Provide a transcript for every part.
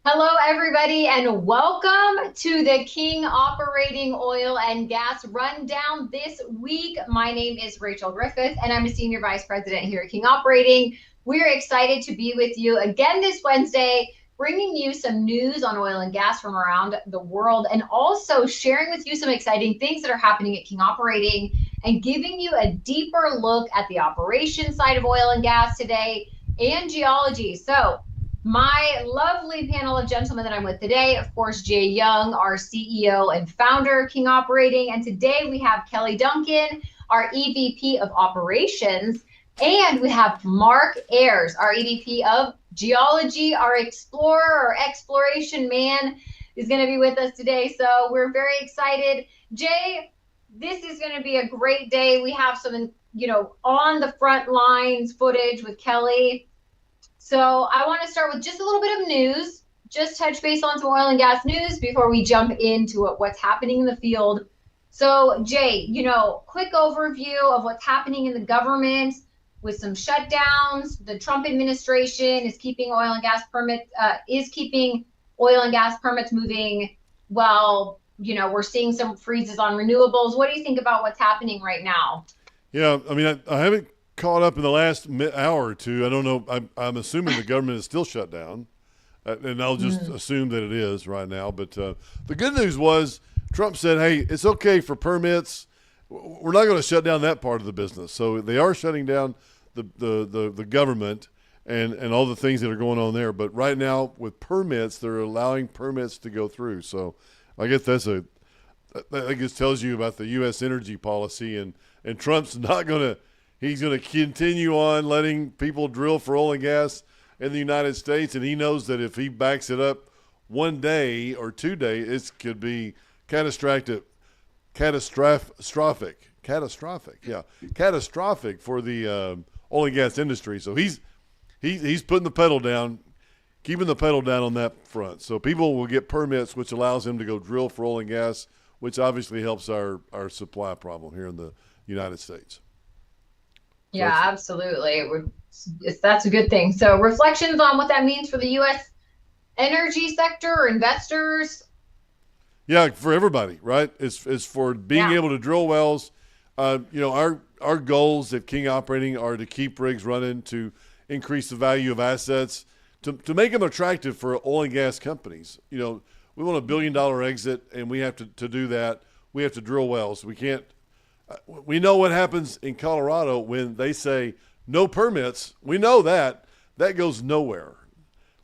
Hello, everybody, and welcome to the King Operating Oil and Gas Rundown this week. My name is Rachel Griffith, and I'm a Senior Vice President here at King Operating. We're excited to be with you again this Wednesday, bringing you some news on oil and gas from around the world, and also sharing with you some exciting things that are happening at King Operating and giving you a deeper look at the operations side of oil and gas today and geology. So, my lovely panel of gentlemen that I'm with today, of course, Jay Young, our CEO and founder of King Operating. And today we have Kelly Duncan, our EVP of Operations. And we have Mark Ayers, our EVP of Geology, our explorer or exploration man is going to be with us today. So we're very excited. Jay, this is going to be a great day. We have some, on the front lines footage with Kelly. So I want to start with just a little bit of news, just touch base on some oil and gas news before we jump into what's happening in the field. So Jay, quick overview of what's happening in the government with some shutdowns. The Trump administration is keeping oil and gas permits, moving. Well, we're seeing some freezes on renewables. What do you think about what's happening right now? Yeah, I mean, I haven't caught up in the last hour or two. I don't know. I'm assuming the government is still shut down, and I'll just assume that it is right now. But the good news was Trump said, hey, it's okay for permits. We're not going to shut down that part of the business. So they are shutting down the government and all the things that are going on there. But right now with permits, they're allowing permits to go through. So I guess that just tells you about the U.S. energy policy. And Trump's not going to – he's going to continue on letting people drill for oil and gas in the United States, and he knows that if he backs it up one day or 2 days, it could be catastrophic for the oil and gas industry. So he's putting the pedal down, keeping the pedal down on that front. So people will get permits, which allows them to go drill for oil and gas, which obviously helps our supply problem here in the United States. Yeah, absolutely. That's a good thing. So reflections on what that means for the U.S. energy sector or investors? Yeah, for everybody, right? It's for being able to drill wells. Our goals at King Operating are to keep rigs running, to increase the value of assets, to make them attractive for oil and gas companies. We want $1 billion exit, and we have to do that. We have to drill wells. We know what happens in Colorado when they say no permits. We know that goes nowhere,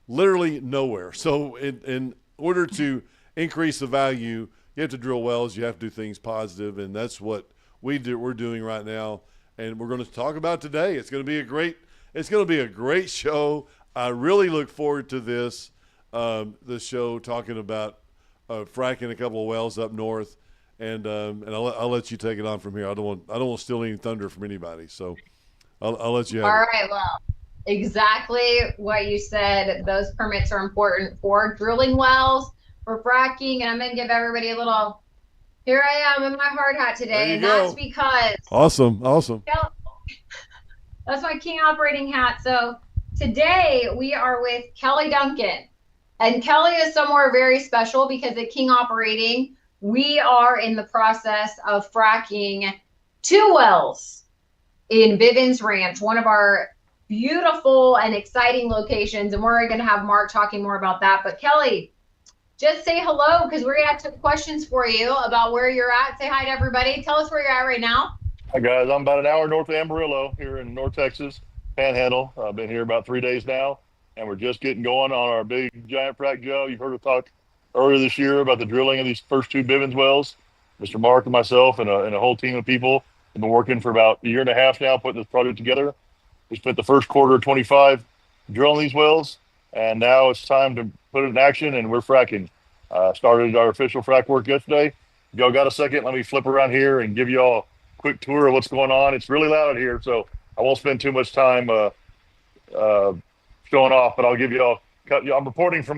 literally nowhere. So in order to increase the value, you have to drill wells. You have to do things positive, and that's what we're doing right now. And we're going to talk about today. It's going to be a great show. I really look forward to this show talking about fracking a couple of wells up north. And I'll let you take it on from here. I don't want to steal any thunder from anybody. So I'll let you have it. All right. Well, exactly what you said. Those permits are important for drilling wells, for fracking. And I'm going to give everybody a little, here I am in my hard hat today. And that's because. Awesome. That's my King Operating hat. So today we are with Kelly Duncan. And Kelly is somewhere very special because at King Operating, we are in the process of fracking 2 wells in Bivens Ranch, one of our beautiful and exciting locations. And we're going to have Mark talking more about that. But Kelly, just say hello because we're going to have some questions for you about where you're at. Say hi to everybody. Tell us where you're at right now. Hi, guys. I'm about an hour north of Amarillo here in North Texas, Panhandle. I've been here about 3 days now, and we're just getting going on our big giant frac job. You've heard us talk earlier this year about the drilling of these first 2 Bivens wells. Mr. Mark and myself and a whole team of people have been working for about a year and a half now putting this project together. We spent the first quarter of 25 drilling these wells, and now it's time to put it in action, and we're fracking. Started our official frac work yesterday. If y'all got a second, let me flip around here and give y'all a quick tour of what's going on. It's really loud here, so I won't spend too much time showing off, but I'll give y'all – I'm reporting from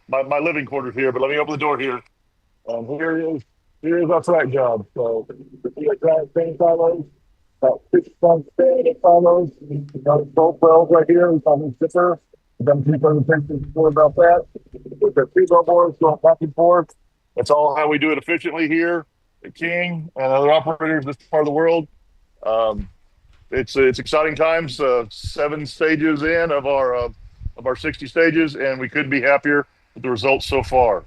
my living quarters here, but let me open the door here. Here is our frac job. So we got giant crane silos, about 6 tons of silos. We've got both wells right here. We've got a zipper We've done two presentations before about that. With the three billboards going back and forth. That's all how we do it efficiently here at King and other operators in this part of the world. Um, it's exciting times. 7 stages in of our 60 stages, and we couldn't be happier with the results so far.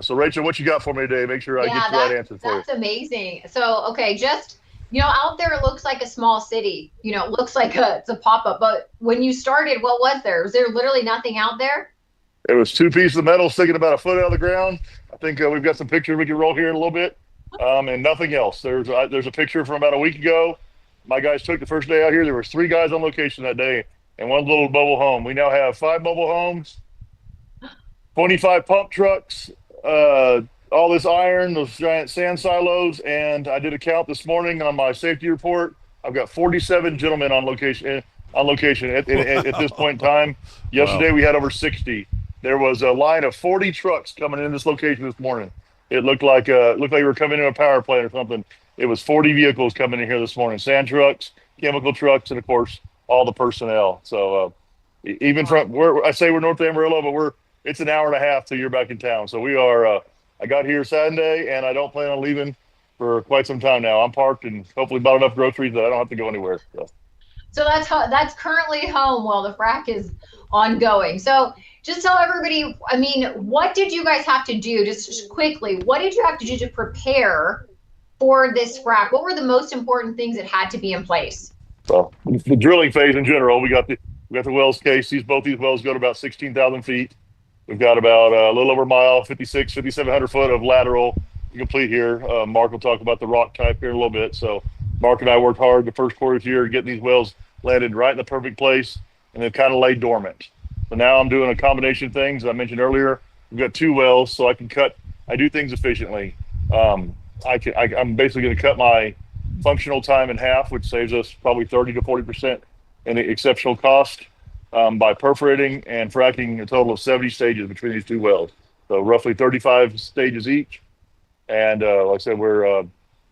So Rachel, what you got for me today? Make sure I get the right answer for you. That's amazing. So, okay, just, out there, it looks like a small city, it looks like it's a pop-up, but when you started, what was there? Was there literally nothing out there? It was 2 pieces of metal sticking about a foot out of the ground. I think we've got some pictures we can roll here in a little bit, and nothing else. There's a picture from about a week ago. My guys took the first day out here. There was 3 guys on location that day and 1 little mobile home. We now have 5 mobile homes, 25 pump trucks, all this iron, those giant sand silos, and I did a count this morning on my safety report. I've got 47 gentlemen on location. At this point in time. Yesterday we had over 60. There was a line of 40 trucks coming in this location this morning. It looked like we were coming into a power plant or something. It was 40 vehicles coming in here this morning: sand trucks, chemical trucks, and of course all the personnel. So even from where I say we're North Amarillo, but it's an hour and a half till you're back in town. So we are. I got here Saturday, and I don't plan on leaving for quite some time now. I'm parked and hopefully bought enough groceries that I don't have to go anywhere. So that's currently home while the frac is ongoing. So just tell everybody, what did you guys have to do, just quickly, what did you have to do to prepare for this frac? What were the most important things that had to be in place? So the drilling phase in general, we got the wells cased. Both these wells go to about 16,000 feet. We've got about a little over a mile, 5,700 foot of lateral to complete here. Mark will talk about the rock type here in a little bit. So Mark and I worked hard the first quarter here getting these wells landed right in the perfect place, and they've kind of laid dormant. So now I'm doing a combination of things. I mentioned earlier, we've got 2 wells, so I do things efficiently. I'm basically going to cut my functional time in half, which saves us probably 30 to 40% in the exceptional cost by perforating and fracking a total of 70 stages between these 2 wells. So roughly 35 stages each. And like I said, we're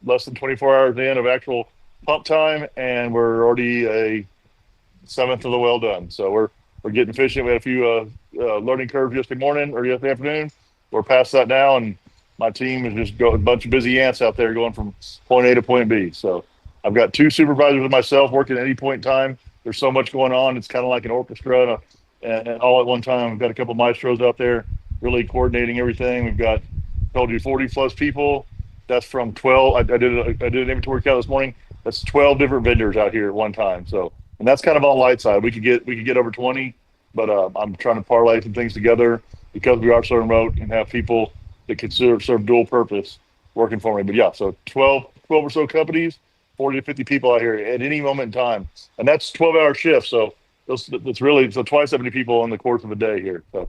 less than 24 hours in of actual pump time, and we're already a 1/7 of the well done. So we're getting efficient. We had a few learning curves yesterday morning or yesterday afternoon. We're past that now, and my team is just a bunch of busy ants out there going from point A to point B. So I've got 2 supervisors with myself working at any point in time. There's so much going on. It's kind of like an orchestra and all at one time. We've got a couple of maestros out there really coordinating everything. We've got, told you, 40 plus people. That's from 12. I did an inventory count this morning. That's 12 different vendors out here at one time. So, and that's kind of on the light side. We could get over 20, but I'm trying to parlay some things together because we are so remote and have people that can serve dual purpose working for me. But yeah, so 12 or so companies, 40 to 50 people out here at any moment in time, and that's 12-hour shifts. So that's really twice that many people in the course of a day here. So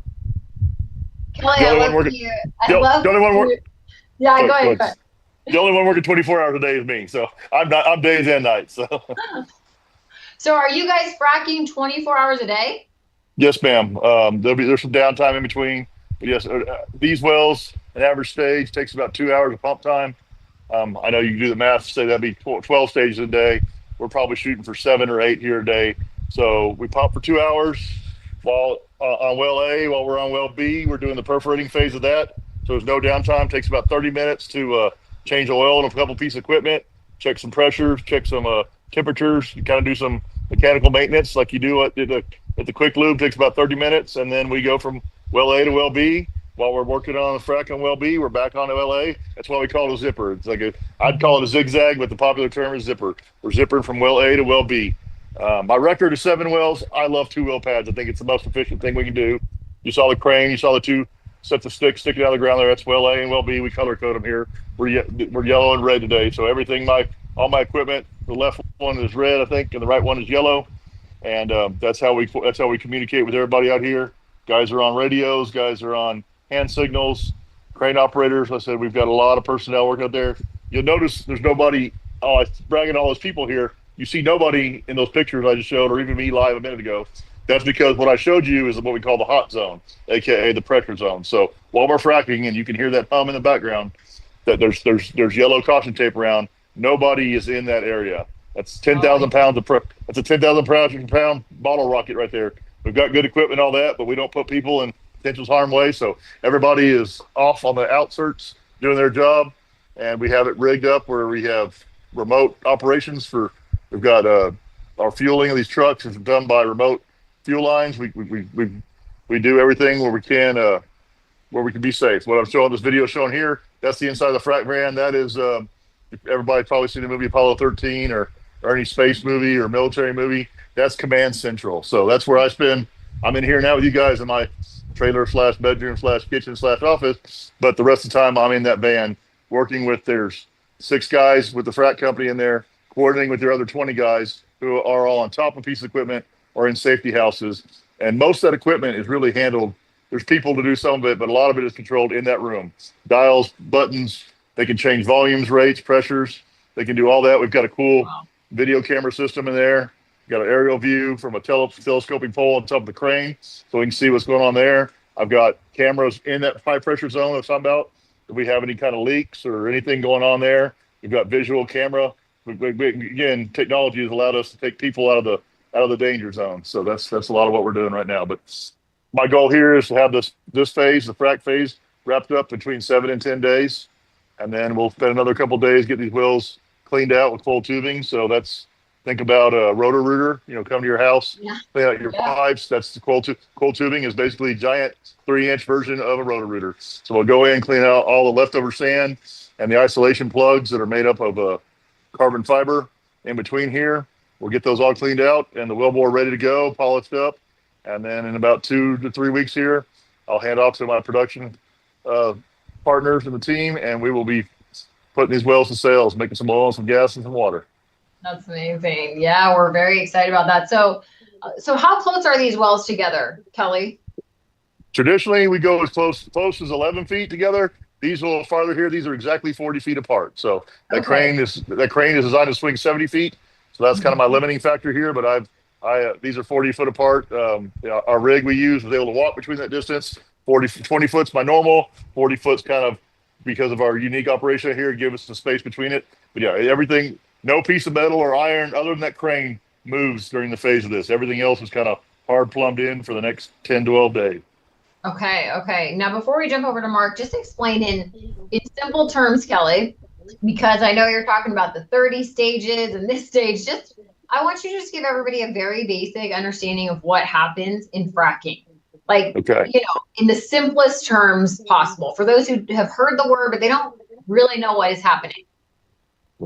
Kelly, I love you. Yeah, go ahead. The only one working 24 hours a day is me. So I'm days and nights. So are you guys fracking 24 hours a day? Yes, ma'am. There's some downtime in between. But yes, these wells, an average stage takes about 2 hours of pump time. I know you can do the math, say that'd be 12 stages a day. We're probably shooting for 7 or 8 here a day. So we pump for 2 hours while on well A. While we're on well B, we're doing the perforating phase of that. So there's no downtime. Takes about 30 minutes to change oil in a couple pieces of equipment, check some pressures, check some temperatures, kind of do some mechanical maintenance like you do at the quick lube. Takes about 30 minutes, and then we go from well A to well B. While we're working on the frac on well B, we're back on to well A. That's why we call it a zipper. It's like I'd call it a zigzag, but the popular term is zipper. We're zippering from well A to well B. My record is 7 wells. I love 2 well pads. I think it's the most efficient thing we can do. You saw the crane. You saw the 2 sets of sticks sticking out of the ground there. That's well A and well B. We color code them here. We're yellow and red today. So everything, all my equipment, the left one is red, I think, and the right one is yellow. And that's how we communicate with everybody out here. Guys are on radios. Guys are on hand signals. Crane operators. I said we've got a lot of personnel working out there. You'll notice there's nobody. Oh, I bragging all those people here. You see nobody in those pictures I just showed, or even me live a minute ago. That's because what I showed you is what we call the hot zone, aka the pressure zone. So while we're fracking, and you can hear that hum in the background, that there's yellow caution tape around. Nobody is in that area. That's 10,000 pounds of that's a 10,000 pound bottle rocket right there. we've got good equipment, all that, but we don't put people in potential harm way. So everybody is off on the outskirts doing their job, and we have it rigged up where we have remote operations for. We've got our fueling of these trucks is done by remote fuel lines. We do everything where we can be safe. What I'm showing this video showing here, that's the inside of the frac van. That is everybody's probably seen the movie Apollo 13 or any space movie or military movie. That's command central. So that's where I'm in here now with you guys in my trailer / bedroom / kitchen / office. But the rest of the time I'm in that van working with, there's 6 guys with the frac company in there, coordinating with your other 20 guys who are all on top of a piece of equipment or in safety houses. And most of that equipment is really handled. There's people to do some of it, but a lot of it is controlled in that room. Dials, buttons, they can change volumes, rates, pressures. They can do all that. We've got a cool video camera system in there. Got an aerial view from a telescoping pole on top of the crane, so we can see what's going on there. I've got cameras in that high pressure zone I was talking about. If we have any kind of leaks or anything going on there, we've got visual camera. Again, technology has allowed us to take people out of the danger zone. So that's a lot of what we're doing right now. But my goal here is to have this phase, the frac phase, wrapped up between 7 and 10 days, and then we'll spend another couple of days getting these wells cleaned out with coiled tubing. So think about a rotor rooter, come to your house, clean out your pipes. That's the coiled tubing is basically a giant 3-inch version of a rotor rooter. So we'll go in, clean out all the leftover sand and the isolation plugs that are made up of carbon fiber in between here. We'll get those all cleaned out and the wellbore ready to go, polished up. And then in about 2 to 3 weeks here, I'll hand off to my production partners in the team, and we will be putting these wells to sales, making some oil, some gas, and some water. That's amazing. Yeah, we're very excited about that. So how close are these wells together, Kelly? Traditionally, we go as close as 11 feet together. These a little farther here. These are exactly 40 feet apart. So that crane is designed to swing 70 feet. So that's kind of my limiting factor here. But these are 40 foot apart. Our rig we use was able to walk between that distance. 20 foot's my normal. 40 foot's kind of because of our unique operation here, give us the space between it. But yeah, everything, no piece of metal or iron other than that crane moves during the phase of this. Everything else is kind of hard plumbed in for the next 10, 12 days. Okay. Now, before we jump over to Mark, just explain in simple terms, Kelly, because I know you're talking about the 30 stages and this stage. I want you to just give everybody a very basic understanding of what happens in fracking. In the simplest terms possible for those who have heard the word, but they don't really know what is happening.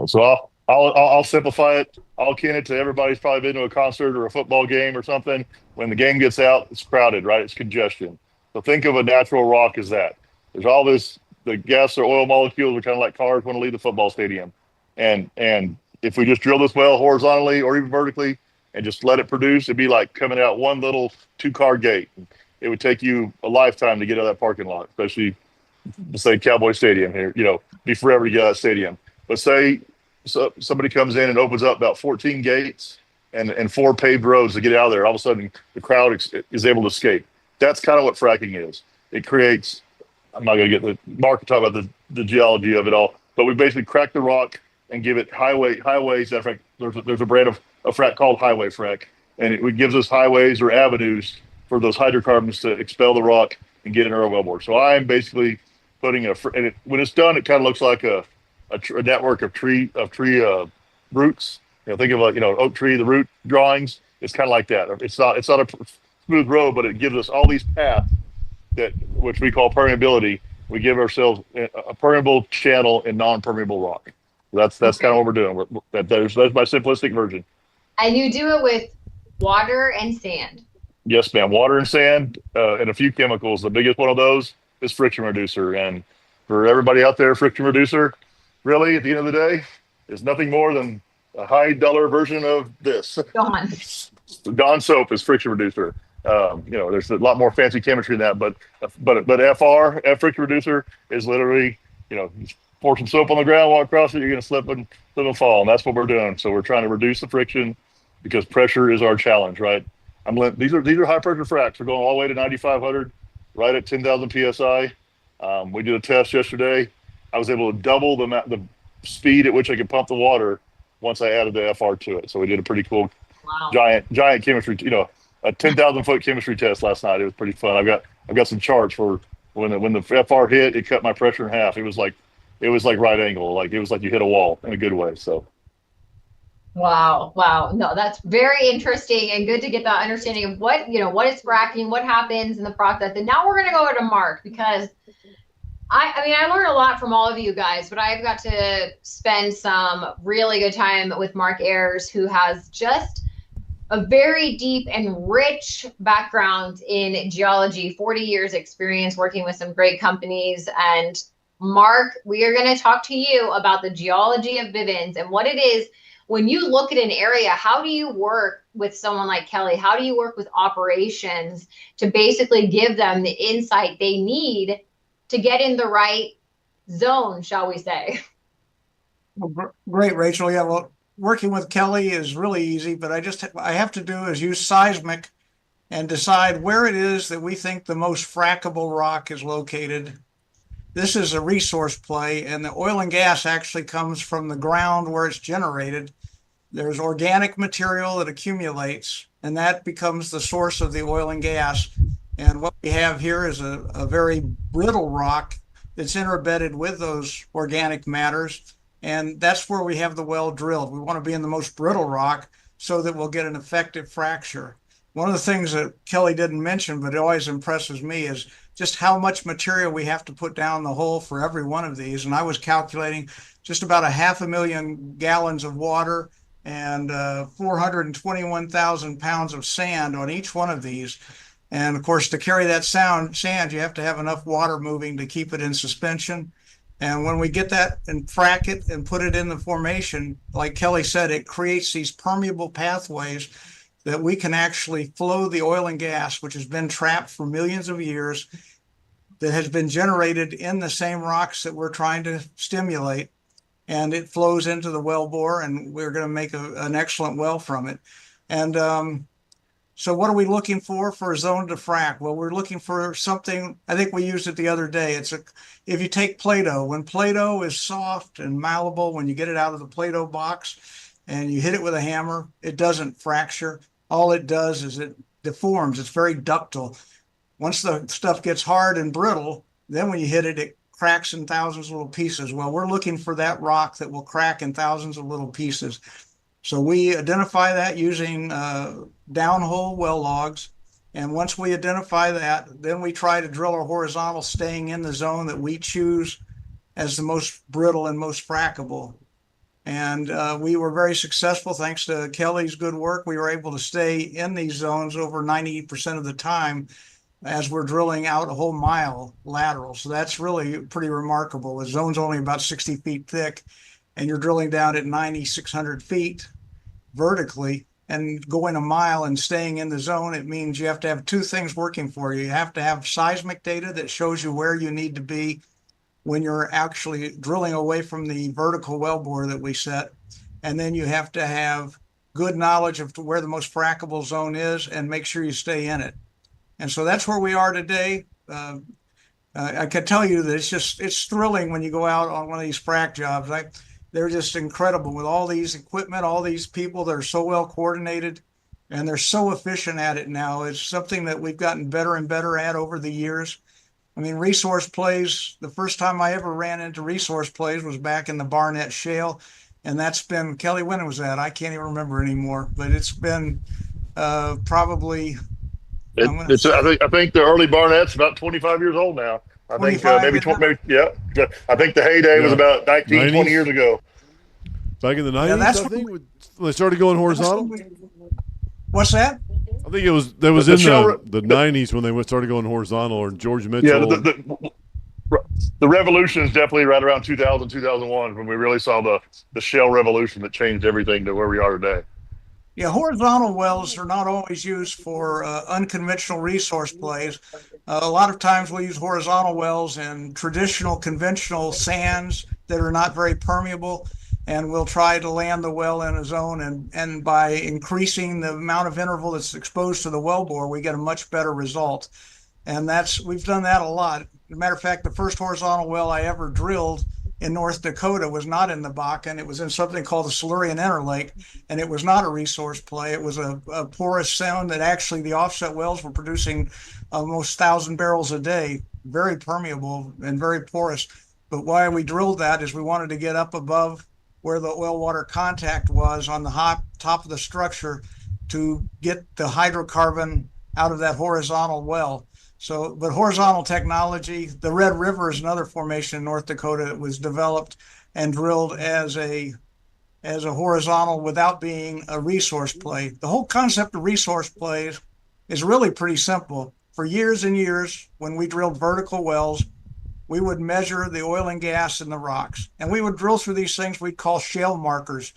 So I'll simplify it. I'll akin it to everybody's probably been to a concert or a football game or something. When the game gets out, it's crowded, right? It's congestion. So think of a natural rock as that. There's all the gas or oil molecules are kind of like cars want to leave the football stadium. And if we just drill this well horizontally or even vertically and just let it produce, it'd be like coming out one little 2-car gate. It would take you a lifetime to get out of that parking lot, especially say Cowboy Stadium here, be forever to get out of that stadium. But say somebody comes in and opens up about 14 gates and 4 paved roads to get out of there. All of a sudden the crowd is able to escape. That's kind of what fracking is. It creates, I'm not going to get Mark to talk about the geology of it all, but we basically crack the rock and give it highways. There's a brand of a frac called highway frac, and it gives us highways or avenues for those hydrocarbons to expel the rock and get in our wellbore. So I'm basically putting when it's done, it kind of looks like a network of tree roots. Think of oak tree, the root drawings. It's kind of like that. It's not a smooth road, but it gives us all these paths which we call permeability. We give ourselves a permeable channel in non-permeable rock. That's kind of what we're doing. That's my simplistic version. And you do it with water and sand. Yes, ma'am. Water and sand and a few chemicals. The biggest one of those is friction reducer. And for everybody out there, friction reducer, really, at the end of the day, is nothing more than a high-dollar version of this. Dawn soap is friction reducer. There's a lot more fancy chemistry than that, but friction reducer is literally, pour some soap on the ground, walk across it, you're going to slip and fall. And that's what we're doing. So we're trying to reduce the friction because pressure is our challenge, right? These are high pressure fracs. We're going all the way to 9,500, right at 10,000 PSI. We did a test yesterday. I was able to double the speed at which I could pump the water once I added the FR to it. So we did a pretty cool giant chemistry. a 10,000-foot chemistry test last night. It was pretty fun. I've got some charts for when the FR hit, it cut my pressure in half. It was like right angle, like it was like you hit a wall in a good way. So. Wow. Wow. No, that's very interesting and good to get that understanding of what, what is fracking, what happens in the process. And now we're going to go to Mark, because I mean, I learned a lot from all of you guys, but I've got to spend some really good time with Mark Ayers, who has just a very deep and rich background in geology, 40 years experience working with some great companies. And Mark, we are going to talk to you about the geology of Bivens and what it is. When you look at an area, how do you work with someone like Kelly? How do you work with operations to basically give them the insight they need to get in the right zone, shall we say? Well, great, Rachel. Yeah, well, working with Kelly is really easy, but I have to do is use seismic and decide where it is that we think the most frackable rock is located. This is a resource play, and the oil and gas actually comes from the ground where it's generated. There's organic material that accumulates, and that becomes the source of the oil and gas. And what we have here is a very brittle rock that's interbedded with those organic matters. And that's where we have the well drilled. We want to be in the most brittle rock so that we'll get an effective fracture. One of the things that Kelly didn't mention, but it always impresses me, is just how much material we have to put down the hole for every one of these. And I was calculating just about 500,000 gallons of water and 421,000 pounds of sand on each one of these. And of course, to carry that sand, you have to have enough water moving to keep it in suspension. And when we get that and frack it and put it in the formation, like Kelly said, it creates these permeable pathways that we can actually flow the oil and gas, which has been trapped for millions of years, that has been generated in the same rocks that we're trying to stimulate. And it flows into the well bore, and we're going to make an excellent well from it. And so what are we looking for a zone to frack? Well, we're looking for something, I think we used it the other day. If you take Play-Doh, when Play-Doh is soft and malleable, when you get it out of the Play-Doh box and you hit it with a hammer, it doesn't fracture. All it does is it deforms. It's very ductile. Once the stuff gets hard and brittle, then when you hit it, it cracks in thousands of little pieces. Well, we're looking for that rock that will crack in thousands of little pieces. So we identify that using downhole well logs. And once we identify that, then we try to drill a horizontal, staying in the zone that we choose as the most brittle and most frackable. And we were very successful thanks to Kelly's good work. We were able to stay in these zones over 90% of the time as we're drilling out a whole mile lateral. So that's really pretty remarkable. The zone's only about 60 feet thick, and you're drilling down at 9,600 feet vertically and going a mile and staying in the zone. It means you have to have two things working for you. You have to have seismic data that shows you where you need to be when you're actually drilling away from the vertical wellbore that we set. And then you have to have good knowledge of where the most frackable zone is and make sure you stay in it. And so that's where we are today. I can tell you that it's thrilling when you go out on one of these frack jobs. They're just incredible with all these equipment, all these people that are so well coordinated, and they're so efficient at it now. It's something that we've gotten better and better at over the years. I mean, resource plays, the first time I ever ran into resource plays was back in the Barnett Shale. And that's been, Kelly, when was that? I can't even remember anymore, but it's been probably. I think the early Barnett's about 25 years old now. I think maybe 20, maybe, yeah. I think the heyday was about 19, 20 years ago. Back in the 90s, I think, when they started going horizontal. What's that? I think it was in the 90s when they started going horizontal, or George Mitchell. Yeah, the revolution is definitely right around 2000, 2001 when we really saw the shale revolution that changed everything to where we are today. Yeah, horizontal wells are not always used for unconventional resource plays. A lot of times we'll use horizontal wells in traditional conventional sands that are not very permeable, and we'll try to land the well in a zone, and by increasing the amount of interval that's exposed to the wellbore, we get a much better result. And we've done that a lot. As a matter of fact, the first horizontal well I ever drilled in North Dakota was not in the Bakken. It was in something called the Silurian Interlake, and it was not a resource play. It was a porous zone that actually the offset wells were producing almost 1,000 barrels a day, very permeable and very porous. But why we drilled that is we wanted to get up above where the oil water contact was on the top of the structure to get the hydrocarbon out of that horizontal well. So, but horizontal technology, the Red River is another formation in North Dakota that was developed and drilled as a horizontal without being a resource play. The whole concept of resource plays is really pretty simple. For years and years, when we drilled vertical wells, we would measure the oil and gas in the rocks, and we would drill through these things we'd call shale markers.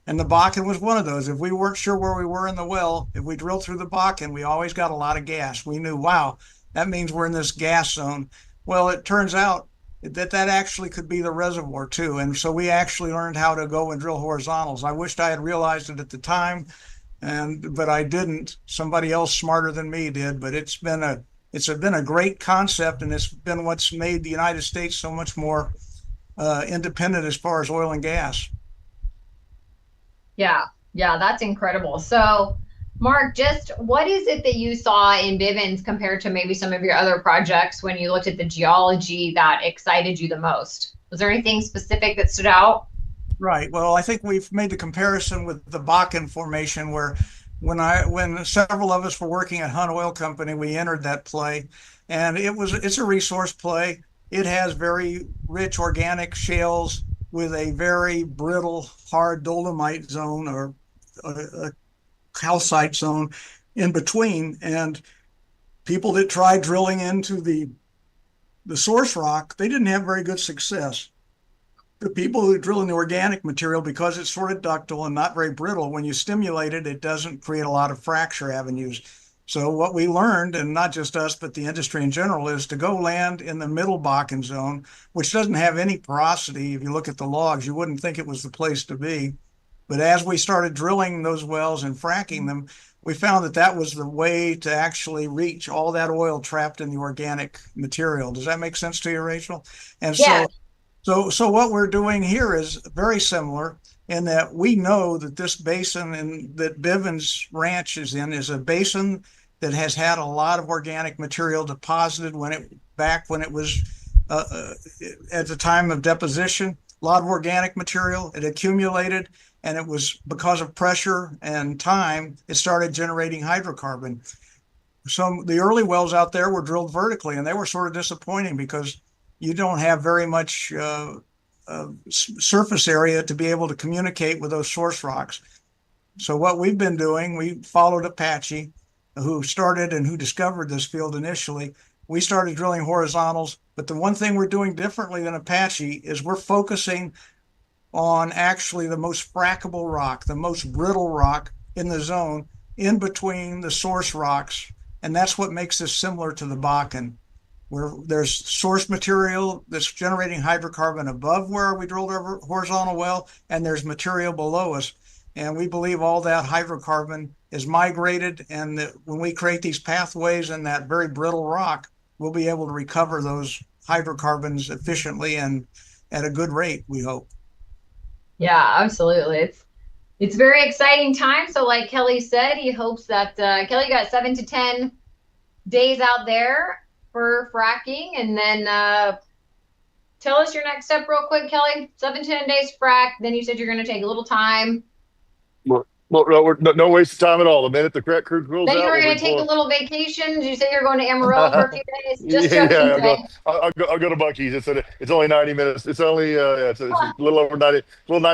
And the Bakken was one of those. If we weren't sure where we were in the well, if we drilled through the Bakken, we always got a lot of gas. We knew, wow, that means we're in this gas zone. Well, it turns out that actually could be the reservoir too. And so we actually learned how to go and drill horizontals. I wished I had realized it at the time, but I didn't. Somebody else smarter than me did. But it's been a great concept, and it's been what's made the United States so much more independent as far as oil and gas. Yeah, that's incredible. So, Mark, just what is it that you saw in Bivens compared to maybe some of your other projects when you looked at the geology that excited you the most? Was there anything specific that stood out? Right. Well, I think we've made the comparison with the Bakken formation, where when several of us were working at Hunt Oil Company, we entered that play, and it's a resource play. It has very rich organic shales with a very brittle, hard dolomite zone or a calcite zone in between. And people that tried drilling into the source rock, they didn't have very good success. The people who drill in the organic material, because it's sort of ductile and not very brittle, when you stimulate it, it doesn't create a lot of fracture avenues. So what we learned, and not just us, but the industry in general, is to go land in the middle Bakken zone, which doesn't have any porosity. If you look at the logs, you wouldn't think it was the place to be. But as we started drilling those wells and fracking them, we found that was the way to actually reach all that oil trapped in the organic material. Does that make sense to you, Rachel? And Yeah. So what we're doing here is very similar in that we know that this basin and that Bivens Ranch is in is a basin that has had a lot of organic material deposited when it was at the time of deposition. A lot of organic material, it accumulated, and it was because of pressure and time, it started generating hydrocarbon. So the early wells out there were drilled vertically, and they were sort of disappointing because you don't have very much surface area to be able to communicate with those source rocks. So what we've been doing, we followed Apache, who started and who discovered this field initially. We started drilling horizontals, but the one thing we're doing differently than Apache is we're focusing on actually the most frackable rock, the most brittle rock in the zone in between the source rocks. And that's what makes this similar to the Bakken, where there's source material that's generating hydrocarbon above where we drilled our horizontal well, and there's material below us. And we believe all that hydrocarbon is migrated, and that when we create these pathways in that very brittle rock, we'll be able to recover those hydrocarbons efficiently and at a good rate, we hope. Yeah, absolutely. It's very exciting time. So like Kelly said, he hopes that Kelly got 7 to 10 days out there for fracking, and then tell us your next step real quick, Kelly. 7 to 10 days frack. Then you said you're going to take a little time. Well, no waste of time at all. The minute the crack crew rolls out, then you were going to take a little vacation. Did you say you're going to Amarillo for a few days? Just yeah, joking. I'll go to Buc-ee's. It's only 90 minutes. It's only it's a little over 90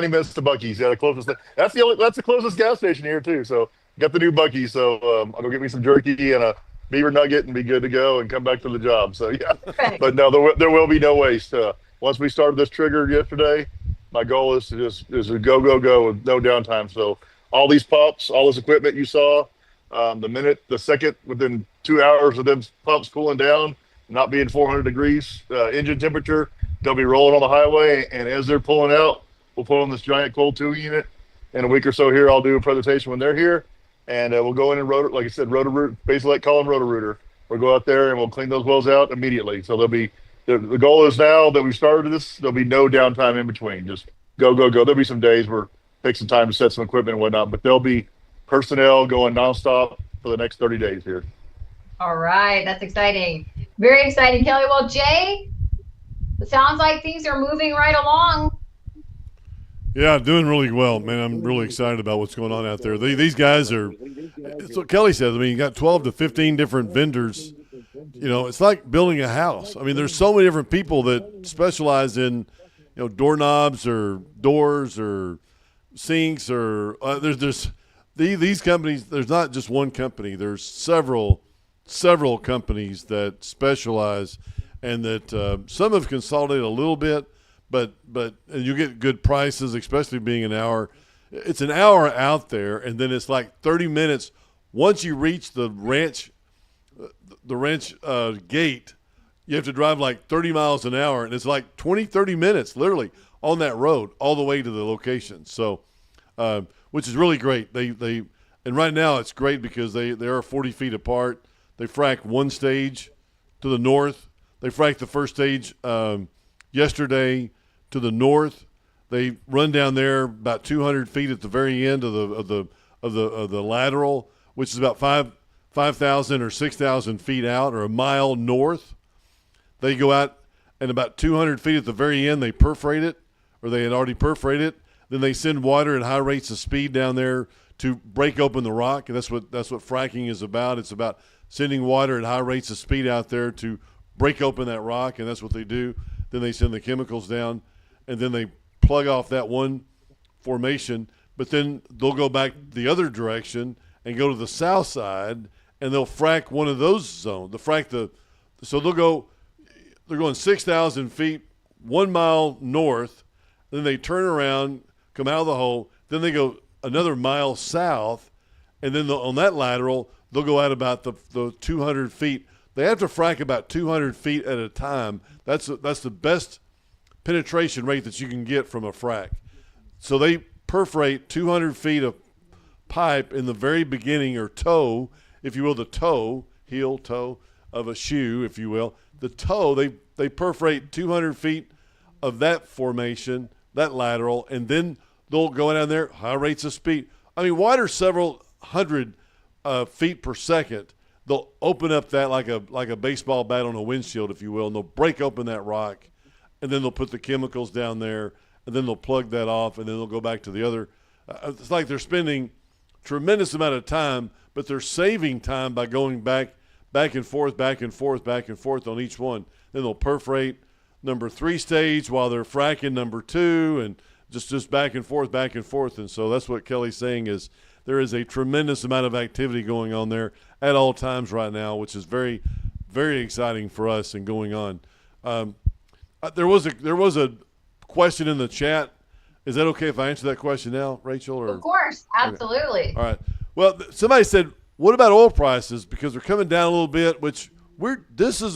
minutes to Buc-ee's. Yeah, the closest. That's the closest gas station here too. So got the new Buc-ee's. So I'll go get me some jerky and a beaver nugget and be good to go and come back to the job. So yeah, Perfect. But no, there will be no waste. Once we started this trigger yesterday, my goal is to go with no downtime. So all these pumps, all this equipment you saw, the second within 2 hours of them pumps cooling down, not being 400 degrees engine temperature, they'll be rolling on the highway. And as they're pulling out, we'll put on this giant cold 2 unit. In a week or so here, I'll do a presentation when they're here. And we'll go in and rotor, like I said, basically like calling Roto-Rooter. We'll go out there and we'll clean those wells out immediately. So they'll be the goal is now that we started this, there'll be no downtime in between. Just go, go, go. There'll be some days where it takes some time to set some equipment and whatnot, but there'll be personnel going nonstop for the next 30 days here. All right, that's exciting. Very exciting, Kelly. Well, Jay, it sounds like things are moving right along. Yeah, doing really well, man. I'm really excited about what's going on out there. These guys are, it's what Kelly says. I mean, you got 12 to 15 different vendors. You know, it's like building a house. I mean, there's so many different people that specialize in, doorknobs or doors or sinks or these companies. There's not just one company. There's several companies that specialize, and that some have consolidated a little bit. But and you get good prices, especially being an hour. It's an hour out there, and then it's like 30 minutes. Once you reach the ranch gate, you have to drive like 30 miles an hour, and it's like 30 minutes literally on that road all the way to the location. So, which is really great. And right now it's great because they are 40 feet apart. They frack one stage to the north. They fracked the first stage yesterday to the north. They run down there about 200 feet at the very end of the lateral, which is about 5,000 or 6,000 feet out, or a mile north. They go out, and about 200 feet at the very end, they perforate it, or they had already perforated it. Then they send water at high rates of speed down there to break open the rock, and that's what fracking is about. It's about sending water at high rates of speed out there to break open that rock, and that's what they do. Then they send the chemicals down, and then they plug off that one formation, but then they'll go back the other direction and go to the south side, and they'll frack one of those zones. So they're going 6,000 feet, 1 mile north, then they turn around, come out of the hole, then they go another mile south, and then on that lateral, they'll go out about the 200 feet. They have to frack about 200 feet at a time. That's the best penetration rate that you can get from a frack. So they perforate 200 feet of pipe in the very beginning, or toe, if you will, the heel toe of a shoe, if you will. The toe, they perforate 200 feet of that formation, that lateral, and then they'll go down there, high rates of speed. I mean, water several hundred feet per second. They'll open up that like a baseball bat on a windshield, if you will, and they'll break open that rock, and then they'll put the chemicals down there, and then they'll plug that off, and then they'll go back to the other. It's like they're spending tremendous amount of time, but they're saving time by going back and forth on each one. Then they'll perforate number 3 stage while they're fracking number 2, and just back and forth. And so that's what Kelly's saying, is there is a tremendous amount of activity going on there at all times right now, which is very, very exciting for us and going on. There was a question in the chat. Is that okay if I answer that question now, Rachel? Or? Of course, absolutely. Okay. All right. Well, somebody said, what about oil prices? Because they're coming down a little bit, which this is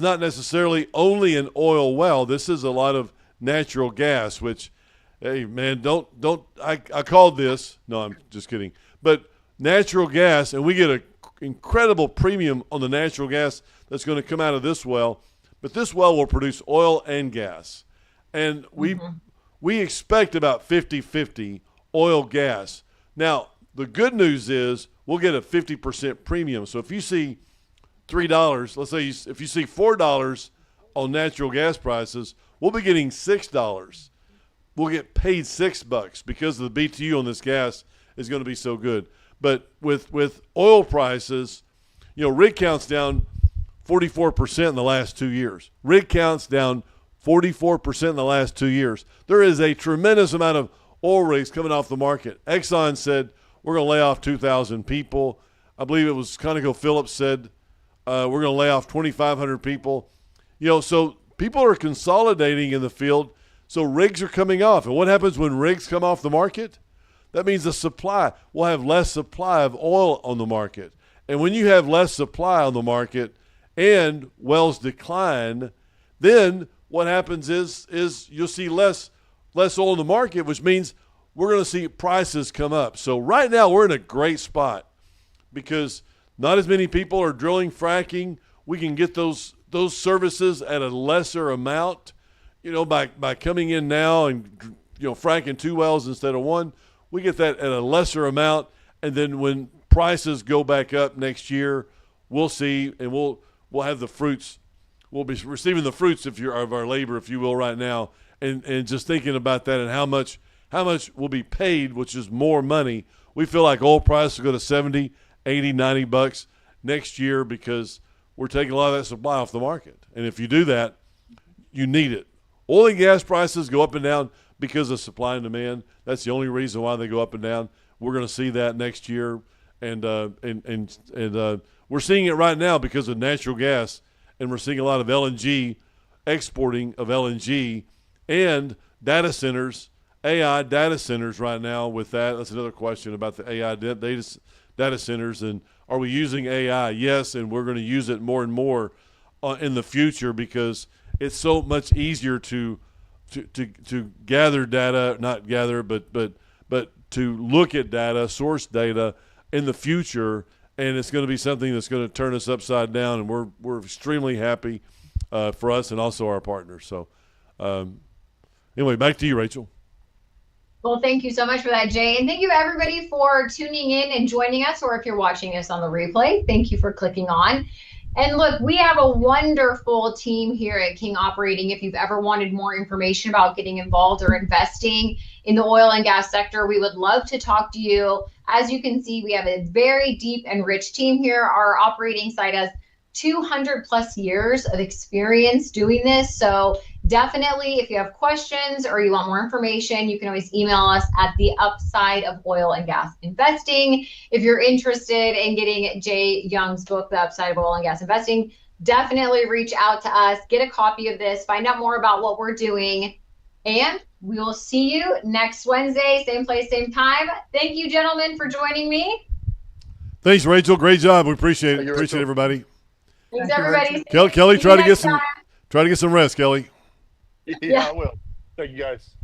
not necessarily only an oil well. This is a lot of natural gas, which, hey, man, I called this. No, I'm just kidding. But natural gas, and we get an incredible premium on the natural gas that's going to come out of this well. But this well will produce oil and gas. And we expect about 50-50 oil gas. Now, the good news is we'll get a 50% premium. So if you see $3, let's say if you see $4 on natural gas prices, we'll be getting $6. We'll get paid $6 because of the BTU on this gas is going to be so good. But with oil prices, rig count's down 44% in the last 2 years. Rig count's down 44% in the last 2 years. There is a tremendous amount of oil rigs coming off the market. Exxon said we're going to lay off 2,000 people. I believe it was ConocoPhillips said we're going to lay off 2,500 people. So people are consolidating in the field. So rigs are coming off. And what happens when rigs come off the market? That means the supply. We'll have less supply of oil on the market. And when you have less supply on the market and wells decline, then what happens is you'll see less oil in the market, which means we're going to see prices come up. So right now we're in a great spot because not as many people are drilling, fracking. We can get those those services at a lesser amount, by coming in now and fracking 2 wells instead of 1, we get that at a lesser amount, and then when prices go back up next year, we'll see, and we'll have the fruits. We'll be receiving the fruits of our labor, if you will, right now, and just thinking about that and how much will be paid, which is more money. We feel like oil prices will go to 70, 80, 90 bucks next year because we're taking a lot of that supply off the market. And if you do that, you need it. Oil and gas prices go up and down because of supply and demand. That's the only reason why they go up and down. We're going to see that next year, and we're seeing it right now because of natural gas, and we're seeing a lot of LNG, exporting of LNG, and data centers, AI data centers right now with that. That's another question about the AI data centers, and are we using AI? Yes, and we're going to use it more and more in the future because it's so much easier to gather data, not gather, but to look at data, source data in the future, and it's going to be something that's going to turn us upside down, and we're extremely happy for us and also our partners. So anyway, back to you, Rachel. Well, thank you so much for that, Jay. And thank you, everybody, for tuning in and joining us, or if you're watching us on the replay, thank you for clicking on. And look, we have a wonderful team here at King Operating. If you've ever wanted more information about getting involved or investing in the oil and gas sector, we would love to talk to you. As you can see, we have a very deep and rich team here. Our operating site has 200 plus years of experience doing this. So definitely, if you have questions or you want more information, you can always email us at the Upside of Oil and Gas Investing. If you're interested in getting Jay Young's book, The Upside of Oil and Gas Investing, definitely reach out to us, get a copy of this, find out more about what we're doing, and we will see you next Wednesday, same place, same time. Thank you, gentlemen, for joining me. Thanks, Rachel. Great job. We appreciate it. Appreciate everybody. Thanks, everybody. Kelly, try to get some rest, Kelly. Yeah, I will. Thank you, guys.